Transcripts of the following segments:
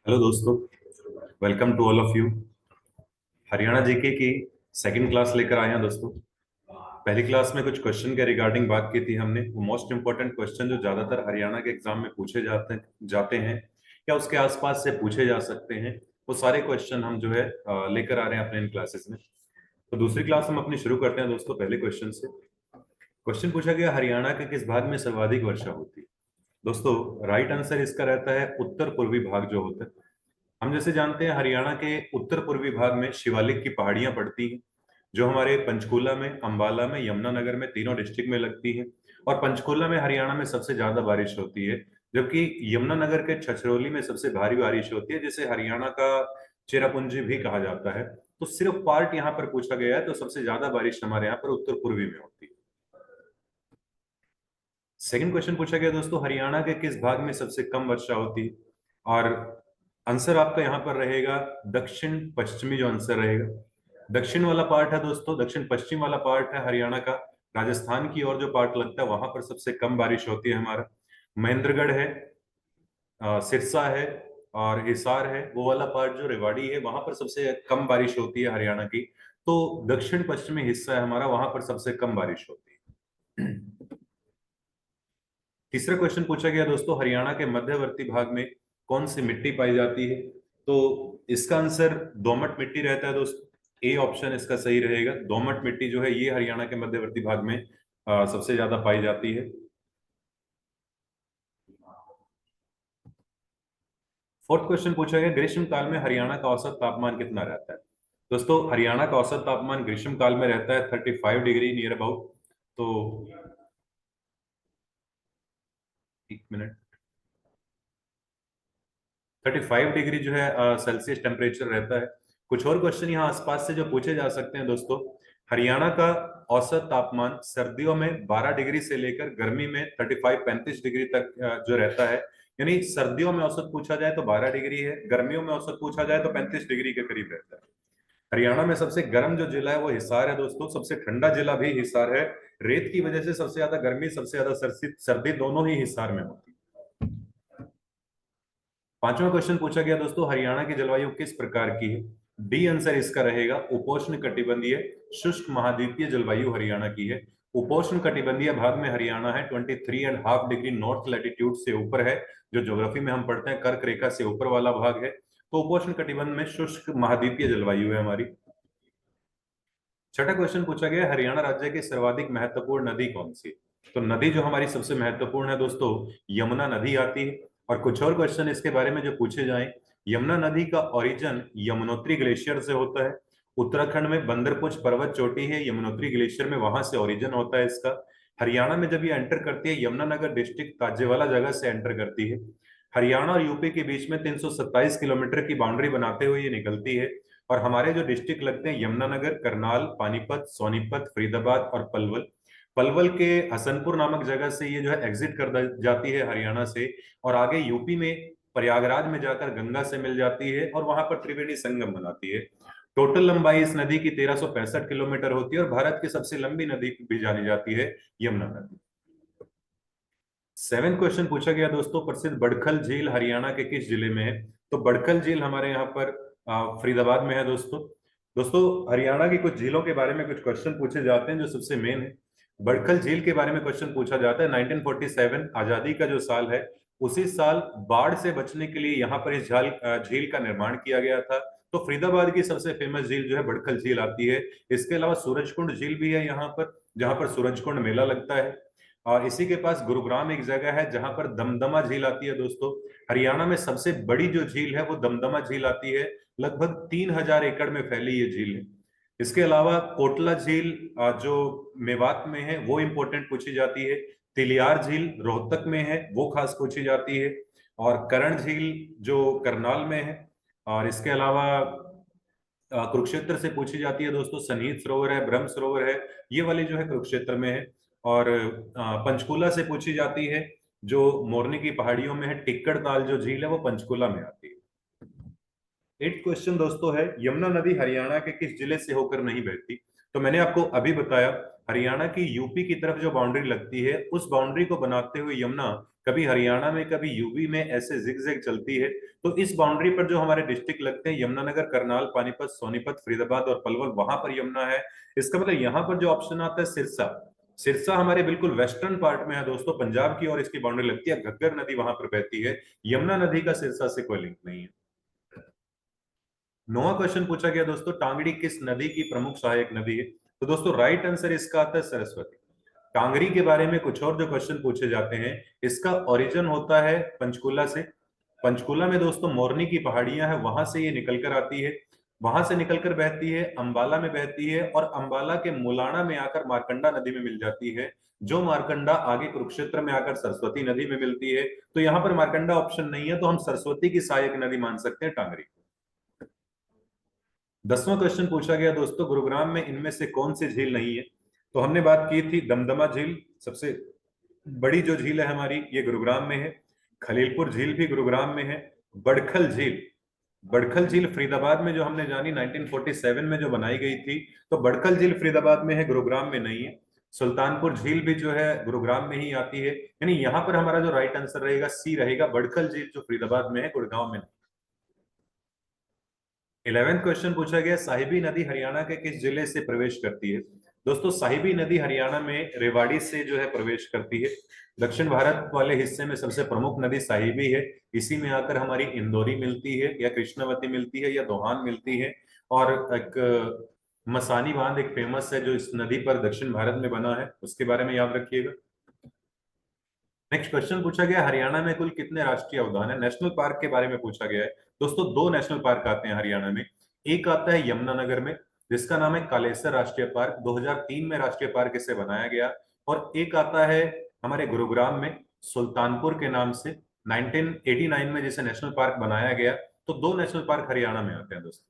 Hello दोस्तों, welcome to all of you. Haryana GK की second class लेकर आए हैं दोस्तों। पहली क्लास में कुछ क्वेश्चन के रिगार्डिंग बात की थी हमने। वो मोस्ट इंपॉर्टेंट क्वेश्चन जो ज्यादातर हरियाणा के एग्जाम में पूछे जाते हैं या उसके आसपास से पूछे जा सकते हैं, वो सारे क्वेश्चन हम जो है लेकर आ रहे हैं अपने इन क्लासेस में। तो दूसरी क्लास हम अपनी शुरू करते हैं दोस्तों पहले क्वेश्चन से। क्वेश्चन पूछा गया, हरियाणा के किस भाग में सर्वाधिक वर्षा होती है। दोस्तों, राइट आंसर इसका रहता है उत्तर पूर्वी भाग जो होता है। हम जैसे जानते हैं हरियाणा के उत्तर पूर्वी भाग में शिवालिक की पहाड़ियां पड़ती हैं, जो हमारे पंचकुला में, अंबाला में, यमुनानगर में, तीनों डिस्ट्रिक्ट में लगती है। और पंचकुला में हरियाणा में सबसे ज्यादा बारिश होती है, जबकि यमुनानगर के छछरौली में सबसे भारी बारिश होती है, जिसे हरियाणा का चेरापूंजी भी कहा जाता है। तो सिर्फ पार्ट यहाँ पर पूछा गया है, तो सबसे ज्यादा बारिश हमारे यहाँ पर उत्तर पूर्वी में होती है। सेकंड क्वेश्चन पूछा गया दोस्तों, हरियाणा के किस भाग में सबसे कम वर्षा होती है। और आंसर आपका यहाँ पर रहेगा दक्षिण पश्चिमी, जो आंसर रहेगा दक्षिण वाला पार्ट है दोस्तों, दक्षिण पश्चिम वाला पार्ट है हरियाणा का। राजस्थान की ओर जो पार्ट लगता है वहां पर सबसे कम बारिश होती है हमारा। महेंद्रगढ़ है, सिरसा है और हिसार है, वो वाला पार्ट जो रेवाड़ी है वहां पर सबसे कम बारिश होती है हरियाणा की। तो दक्षिण पश्चिमी हिस्सा है हमारा, वहां पर सबसे कम बारिश होती है। तीसरा क्वेश्चन पूछा गया दोस्तों, हरियाणा के मध्यवर्ती भाग में कौन सी मिट्टी पाई जाती है। तो इसका आंसर दोमट मिट्टी रहता है दोस्तों। ए ऑप्शन इसका सही रहेगा। दोमट मिट्टी जो है ये हरियाणा के मध्यवर्ती भाग में सबसे ज्यादा पाई जाती है। फोर्थ क्वेश्चन पूछा गया, ग्रीष्म काल में हरियाणा का औसत तापमान कितना रहता है। दोस्तों, हरियाणा का औसत तापमान ग्रीष्म काल में रहता है 35 डिग्री नियर अबाउट। तो 1 मिनट, 35 डिग्री जो है सेल्सियस टेम्परेचर रहता है। कुछ और क्वेश्चन यहाँ आसपास से जो पूछे जा सकते हैं दोस्तों, हरियाणा का औसत तापमान सर्दियों में 12 डिग्री से लेकर गर्मी में 35-35 डिग्री तक जो रहता है। यानी सर्दियों में औसत पूछा जाए तो 12 डिग्री है, गर्मियों में औसत पूछा जाए तो 35 डिग्री के करीब रहता है। हरियाणा में सबसे गर्म जो जिला है वो हिसार है दोस्तों, सबसे ठंडा जिला भी हिसार है। रेत की वजह से सबसे ज्यादा गर्मी, सबसे ज्यादा सर्दी सर्दी दोनों ही हिसार में होती है। पांचवा क्वेश्चन पूछा गया दोस्तों, हरियाणा की जलवायु किस प्रकार की है। डी आंसर इसका रहेगा उपोष्ण कटिबंधीय शुष्क महाद्वीपीय जलवायु हरियाणा की है। उपोष्ण कटिबंधीय भाग में हरियाणा है 23.5 डिग्री नॉर्थ लैटिट्यूड से ऊपर है, जो ज्योग्राफी में हम पढ़ते हैं कर्क रेखा से ऊपर वाला भाग है। तो उपोष्ण कटिबंध में शुष्क महाद्वीपीय जलवायु है हमारी। छठा क्वेश्चन पूछा गया है, हरियाणा राज्य की सर्वाधिक महत्वपूर्ण नदी कौन सी है। तो नदी जो हमारी सबसे महत्वपूर्ण है दोस्तों, यमुना नदी आती है। और कुछ और क्वेश्चन इसके बारे में जो पूछे जाएं, यमुना नदी का ओरिजिन यमुनोत्री ग्लेशियर से होता है। उत्तराखंड में बंदरपुछ पर्वत चोटी है, यमुनोत्री ग्लेशियर में वहां से ओरिजिन होता है इसका। हरियाणा में जब ये एंटर करती है, यमुनानगर डिस्ट्रिक्ट ताजेवाला जगह से एंटर करती है। हरियाणा और यूपी के बीच में 327 किलोमीटर की बाउंड्री बनाते हुए ये निकलती है। और हमारे जो डिस्ट्रिक्ट लगते हैं, यमुनानगर, करनाल, पानीपत, सोनीपत, फरीदाबाद और पलवल। पलवल के हसनपुर नामक जगह से ये जो है एग्जिट कर जाती है हरियाणा से, और आगे यूपी में प्रयागराज में जाकर गंगा से मिल जाती है और वहां पर त्रिवेणी संगम बनाती है। टोटल लंबाई इस नदी की 1365 किलोमीटर होती है और भारत की सबसे लंबी नदी भी जानी जाती है यमुना नदी। सेवेंथ क्वेश्चन पूछा गया दोस्तों, प्रसिद्ध बड़खल झील हरियाणा के किस जिले में है। तो बड़खल झील हमारे यहाँ पर फरीदाबाद में है दोस्तों। दोस्तों, हरियाणा की कुछ झीलों के बारे में कुछ क्वेश्चन पूछे जाते हैं जो सबसे मेन है। बड़खल झील के बारे में क्वेश्चन पूछा जाता है। 1947 आजादी का जो साल है, उसी साल बाढ़ से बचने के लिए यहाँ पर इस झील का निर्माण किया गया था। तो फरीदाबाद की सबसे फेमस झील जो है बड़खल झील आती है। इसके अलावा सूरजकुंड झील भी है यहाँ पर, जहाँ पर सूरजकुंड मेला लगता है। और इसी के पास गुरुग्राम एक जगह है जहां पर दमदमा झील आती है दोस्तों। हरियाणा में सबसे बड़ी जो झील है वो दमदमा झील आती है। लगभग 3000 एकड़ में फैली ये झील है। इसके अलावा कोटला झील जो मेवात में है वो इंपॉर्टेंट पूछी जाती है। तिलियार झील रोहतक में है, वो खास पूछी जाती है। और करण झील जो करनाल में है। और इसके अलावा कुरुक्षेत्र से पूछी जाती है दोस्तों। सन्निहित सरोवर है, ब्रह्म सरोवर है, ये वाली जो है कुरुक्षेत्र में है। और पंचकुला से पूछी जाती है, जो मोरनी की पहाड़ियों में है। टिक्कर ताल जो झील है वो पंचकुला में आती है। एट क्वेश्चन दोस्तों है, यमुना नदी हरियाणा के किस जिले से होकर नहीं बहती। तो मैंने आपको अभी बताया हरियाणा की यूपी की तरफ जो बाउंड्री लगती है, उस बाउंड्री को बनाते हुए यमुना कभी हरियाणा में कभी यूपी में ऐसे जिगजैग चलती है। तो इस बाउंड्री पर जो हमारे डिस्ट्रिक्ट लगते हैं, यमुनानगर, करनाल, पानीपत, सोनीपत, फरीदाबाद और पलवल, वहां पर यमुना है। इसका मतलब यहाँ पर जो ऑप्शन आता है सिरसा, सिरसा हमारे बिल्कुल वेस्टर्न पार्ट में है दोस्तों, पंजाब की ओर इसकी बाउंड्री लगती है, घग्गर नदी वहां पर बहती है। यमुना नदी का सिरसा से कोई लिंक नहीं है। नौवां क्वेश्चन पूछा गया दोस्तों, टांगड़ी किस नदी की प्रमुख सहायक नदी है? तो दोस्तों राइट आंसर इसका आता है सरस्वती। टांगरी के बारे में कुछ और जो क्वेश्चन पूछे जाते हैं, इसका ओरिजिन होता है पंचकुला से। पंचकुला में दोस्तों मोरनी की पहाड़ियां हैं, वहां से ये निकल कर आती है, वहां से निकलकर बहती है, अंबाला में बहती है और अंबाला के मुलाना में आकर मारकंडा नदी में मिल जाती है। जो मारकंडा आगे कुरुक्षेत्र में आकर सरस्वती नदी में मिलती है। तो यहाँ पर मारकंडा ऑप्शन नहीं है, तो हम सरस्वती की सहायक नदी मान सकते हैं टांगरी। 10वां क्वेश्चन पूछा गया दोस्तों, गुरुग्राम में इनमें से कौन सी झील नहीं है? तो हमने बात की थी दमदमा झील, सबसे बड़ी जो झील है हमारी, ये गुरुग्राम में है। खलीलपुर झील भी गुरुग्राम में है। बड़खल झील, बड़खल झील फरीदाबाद में जो हमने जानी 1947 में जो बनाई गई थी, तो बड़खल झील फरीदाबाद में है, गुरुग्राम में नहीं है। सुल्तानपुर झील भी जो है गुरुग्राम में ही आती है, यानी यहां पर हमारा जो राइट आंसर रहेगा सी रहेगा, बड़खल झील जो फरीदाबाद में है, गुड़गांव में नहीं। 11वां क्वेश्चन पूछा गया, साहिबी नदी हरियाणा के किस जिले से प्रवेश करती है? दोस्तों साहिबी नदी हरियाणा में रेवाड़ी से जो है प्रवेश करती है। दक्षिण भारत वाले हिस्से में सबसे प्रमुख नदी साहिबी है। इसी में आकर हमारी इंदौरी मिलती है, या कृष्णावती मिलती है, या दोहान मिलती है। और एक मसानी बांध एक फेमस है जो इस नदी पर दक्षिण भारत में बना है, उसके बारे में याद रखिएगा। नेक्स्ट क्वेश्चन पूछा गया, हरियाणा में कुल कितने राष्ट्रीय उद्यान है? नेशनल पार्क के बारे में पूछा गया है। दोस्तों दो नेशनल पार्क आते हैं हरियाणा में। एक आता है यमुनानगर में, जिसका नाम है कालेसर राष्ट्रीय पार्क, 2003 में राष्ट्रीय पार्क इसे बनाया गया। और एक आता है हमारे गुरुग्राम में सुल्तानपुर के नाम से, 1989 में जिसे नेशनल पार्क बनाया गया। तो दो नेशनल पार्क हरियाणा में आते हैं दोस्तों।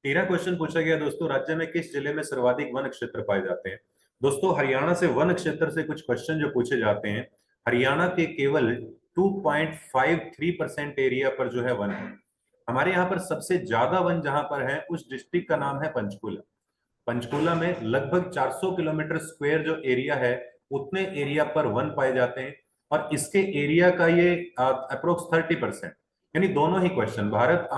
13 क्वेश्चन पूछा गया दोस्तों, राज्य में किस जिले में सर्वाधिक वन क्षेत्र पाए जाते हैं? दोस्तों हरियाणा से वन क्षेत्र से कुछ क्वेश्चन जो पूछे जाते हैं, हरियाणा के केवल 2.53% एरिया पर जो है वन है। हमारे यहाँ पर सबसे ज्यादा वन जहां पर है, उस डिस्ट्रिक्ट का नाम है पंचकुला। पंचकुला में लगभग 400 किलोमीटर स्क्वायर जो एरिया है, उतने एरिया पर वन पाए जाते हैं। और इसके एरिया का ये अप्रोक्स 30%, यानी दोनों ही क्वेश्चन, भारत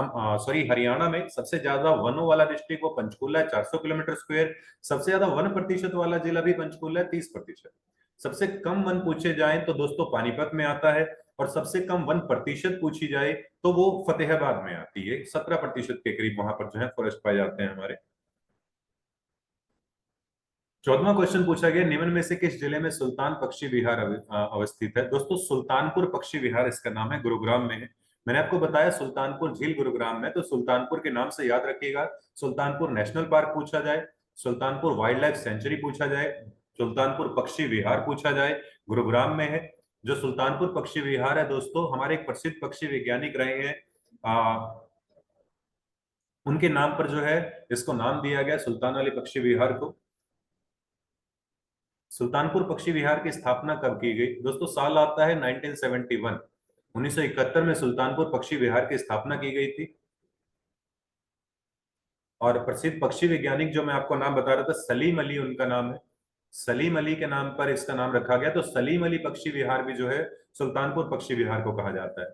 सॉरी हरियाणा में सबसे ज्यादा वनों वाला डिस्ट्रिक्ट वो पंचकुला है, 400 किलोमीटर स्क्वायर। सबसे ज्यादा वन प्रतिशत वाला जिला भी पंचकुला है, 30%। सबसे कम वन पूछे जाए तो दोस्तों पानीपत में आता है। और सबसे कम वन प्रतिशत पूछी जाए तो वो फतेहाबाद में आती है, 17% के करीब वहां पर जो है फॉरेस्ट पाए जाते हैं हमारे। 14वां क्वेश्चन पूछा गया, निम्न में से किस जिले में सुल्तान पक्षी विहार अवस्थित है? दोस्तों सुल्तानपुर पक्षी विहार इसका नाम है, गुरुग्राम में है। मैंने आपको बताया सुल्तानपुर झील गुरुग्राम में, तो सुल्तानपुर के नाम से याद रखिएगा। सुल्तानपुर नेशनल पार्क पूछा जाए, सुल्तानपुर वाइल्ड लाइफ सेंचुरी पूछा जाए, सुल्तानपुर पक्षी विहार पूछा जाए, गुरुग्राम में है। जो सुल्तानपुर पक्षी विहार है दोस्तों, हमारे एक प्रसिद्ध पक्षी वैज्ञानिक रहे हैं, उनके नाम पर जो है इसको नाम दिया गया, सुल्तान अली पक्षी विहार को। सुल्तानपुर पक्षी विहार की स्थापना कब की गई? दोस्तों साल आता है 1971, 1971 में सुल्तानपुर पक्षी विहार की स्थापना की गई थी। और प्रसिद्ध पक्षी वैज्ञानिक जो मैं आपको नाम बता रहा था, सलीम अली उनका नाम है। सलीम अली के नाम पर इसका नाम रखा गया, तो सलीम अली पक्षी विहार भी जो है सुल्तानपुर पक्षी विहार को कहा जाता है।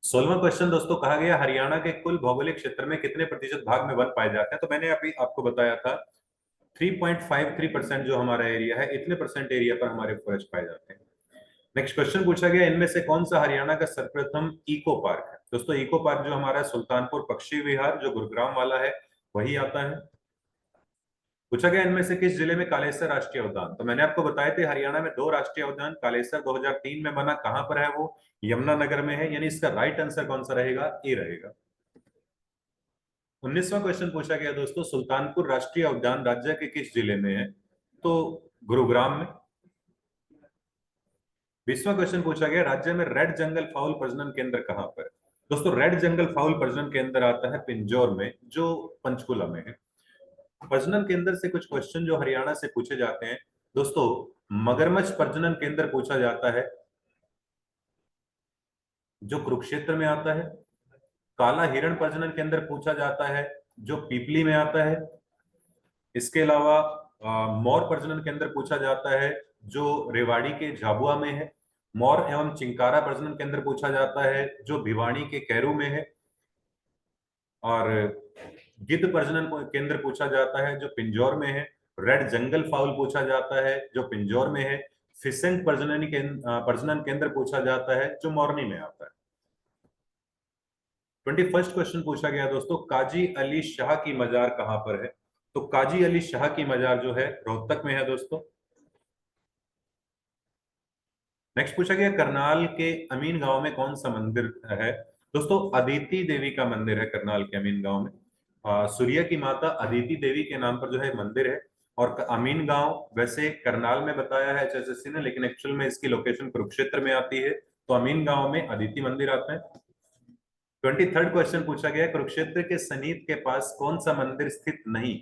16वां क्वेश्चन दोस्तों, कहा गया हरियाणा के कुल भौगोलिक क्षेत्र में कितने प्रतिशत भाग में वन पाए जाते हैं? तो मैंने अभी आपको बताया था 3.53% जो हमारा एरिया है, इतने परसेंट एरिया पर हमारे फॉरेस्ट पाए जाते हैं। नेक्स्ट क्वेश्चन पूछा गया, इनमें से कौन सा हरियाणा का सर्वप्रथम इको पार्क है? दोस्तों इको पार्क जो हमारा सुल्तानपुर पक्षी विहार जो गुरुग्राम वाला है, वही आता है। पूछा गया इनमें से किस जिले में कालेसर राष्ट्रीय उद्यान? तो मैंने आपको बताए थे हरियाणा में दो राष्ट्रीय उद्यान, कालेसर 2003 में बना, कहां पर है वो? यमुनानगर में है, यानी इसका राइट आंसर कौन सा रहेगा? ए रहेगा। 19वां क्वेश्चन पूछा गया दोस्तों, सुल्तानपुर राष्ट्रीय उद्यान राज्य के किस जिले में है? तो गुरुग्राम में। 20वां क्वेश्चन पूछा गया, राज्य में रेड जंगल फाउल प्रजनन केंद्र कहां पर है? दोस्तों रेड जंगल फाउल प्रजनन केंद्र आता है पिंजौर में, जो पंचकुला में है। प्रजनन केंद्र से कुछ क्वेश्चन जो हरियाणा से पूछे जाते हैं दोस्तों, मगरमच्छ प्रजनन केंद्र पूछा जाता है जो कुरुक्षेत्र में आता है। काला हिरण प्रजनन केंद्र पूछा जाता है जो पीपली में आता है। इसके अलावा मौर प्रजनन केंद्र पूछा जाता है जो रेवाड़ी के झाबुआ में है। मौर एवं चिंकारा प्रजनन केंद्र पूछा जाता है जो भिवानी के कैरू में है। और गिद्ध प्रजनन केंद्र पूछा जाता है जो पिंजौर में है। रेड जंगल फाउल पूछा जाता है जो पिंजौर में है। फिसेंट प्रजनन केंद्र पूछा जाता है जो मोरनी में आता है। 21st क्वेश्चन पूछा गया दोस्तों, काजी अली शाह की मजार कहां पर है? तो काजी अली शाह की मजार जो है रोहतक में है दोस्तों। नेक्स्ट पूछा गया, करनाल के अमीन गांव में कौन सा मंदिर है? दोस्तों अदिति देवी का मंदिर है करनाल के अमीन गांव में। सूर्य की माता अदिति देवी के नाम पर जो है मंदिर है। और अमीन गांव वैसे करनाल में बताया है एचएसएससी ने, लेकिन एक्चुअल में इसकी लोकेशन कुरुक्षेत्र में आती है। तो अमीन गांव में अदिति मंदिर आता है। 23rd क्वेश्चन पूछा गया, कुरुक्षेत्र के सनीत के पास कौन सा मंदिर स्थित नहीं?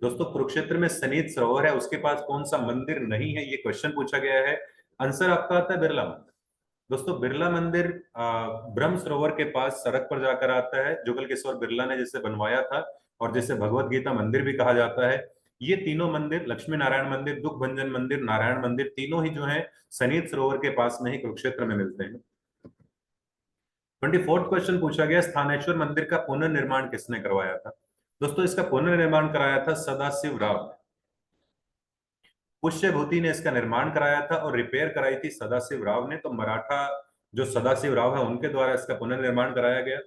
दोस्तों कुरुक्षेत्र में सनीत सरोवर है, उसके पास कौन सा मंदिर नहीं है, ये क्वेश्चन पूछा गया है। आंसर आपका आता है बिरला मंदिर। दोस्तों बिरला मंदिर ब्रह्म सरोवर के पास सड़क पर जाकर आता है, जुगल किशोर बिरला ने जिसे बनवाया था और जिसे भगवत गीता मंदिर भी कहा जाता है। ये तीनों मंदिर, लक्ष्मी नारायण मंदिर, दुख भंजन मंदिर, नारायण मंदिर, तीनों ही जो है सनीत सरोवर के पास में ही कुरुक्षेत्र में मिलते हैं। 24th क्वेश्चन पूछा गया, स्थानेश्वर मंदिर का पुनर्निर्माण किसने करवाया था? दोस्तों इसका पुनर्निर्माण कराया था सदाशिव राव। पुष्यभूति ने इसका निर्माण कराया था और रिपेयर कराई थी सदाशिव राव ने। तो मराठा जो सदाशिव राव है उनके द्वारा इसका पुनर्निर्माण कराया गया।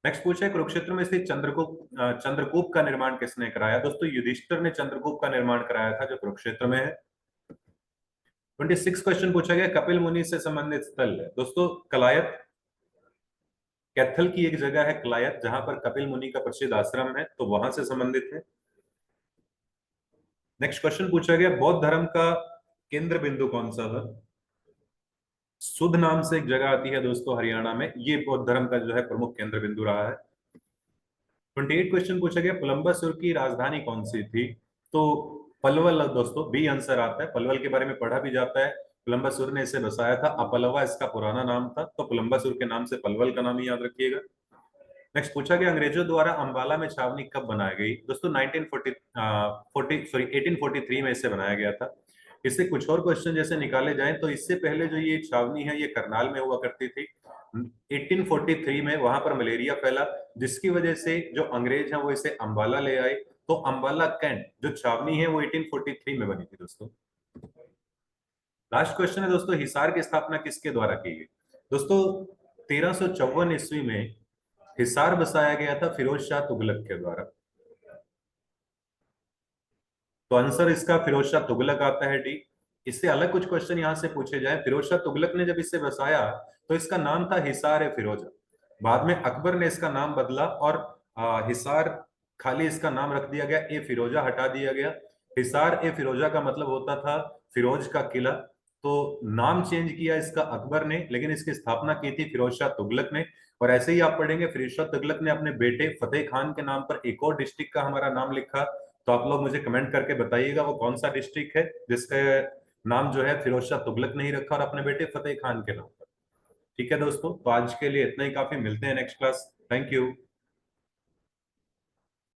नेक्स्ट पूछे, कुरुक्षेत्र में स्थित चंद्रकूप का निर्माण किसने कराया? दोस्तों युधिष्ठिर ने चंद्रकूप का निर्माण कराया था जो कुरुक्षेत्र में है। 26 क्वेश्चन पूछा गया, कपिल मुनि से संबंधित स्थल है। दोस्तों कलायत, कैथल की एक जगह है कलायत जहां पर कपिल मुनि का प्रसिद्ध आश्रम है, तो वहां से संबंधित है। नेक्स्ट क्वेश्चन पूछा गया, बौद्ध धर्म का केंद्र बिंदु कौन सा था? सुध नाम से एक जगह आती है दोस्तों हरियाणा में, ये बौद्ध धर्म का जो है प्रमुख केंद्र बिंदु रहा है। 28 क्वेश्चन पूछा गया, पलम्बसुर की राजधानी कौन सी थी? तो पलवल दोस्तों, बी आंसर आता है। पलवल के बारे में पढ़ा भी जाता है, पलम्बसुर ने इसे बसाया था। अपलवा इसका पुराना नाम था, तो पलम्बसुर के नाम से पलवल का नाम ही याद रखिएगा। नेक्स्ट पूछा गया, अंग्रेजों द्वारा अंबाला में छावनी कब बनाई गई? दोस्तों 1843 में इसे बनाया गया था। इससे कुछ और क्वेश्चन जैसे निकाले जाएं तो इससे पहले जो ये छावनी है ये करनाल में हुआ करती थी। 1843 में वहां पर मलेरिया फैला, जिसकी वजह से जो अंग्रेज हैं वो इसे अंबाला ले आए। तो अंबाला कैंट जो छावनी है वो 1843 में बनी थी दोस्तों। लास्ट क्वेश्चन है दोस्तों, हिसार की स्थापना किसके द्वारा की गई? दोस्तों 1354 ईस्वी में हिसार बसाया गया था फिरोज शाह तुगलक के द्वारा। तो आंसर इसका फिरोज शाह तुगलक आता है, डी। इससे अलग कुछ क्वेश्चन यहां से पूछे जाए, फिरोज शाह तुगलक ने जब इसे बसाया तो इसका नाम था हिसार ए फिरोजा। बाद में अकबर ने इसका नाम बदला और हिसार खाली इसका नाम रख दिया गया, ए फिरोजा हटा दिया गया। हिसार ए फिरोजा का मतलब होता था फिरोज का किला। तो नाम चेंज किया इसका अकबर ने, लेकिन इसकी स्थापना की थी फिरोज शाह तुगलक ने। और ऐसे ही आप पढ़ेंगे, फिरोज शाह तुगलक ने अपने बेटे फतेह खान के नाम पर एक और डिस्ट्रिक्ट का हमारा नाम लिखा। तो आप लोग मुझे कमेंट करके बताइएगा वो कौन सा डिस्ट्रिक्ट है जिसका नाम जो है फिरोज शाह तुगलक ने ही रखा और अपने बेटे फतेह खान के नाम पर। ठीक है दोस्तों, तो आज के लिए इतना ही काफी, मिलते हैं नेक्स्ट क्लास। Thank you.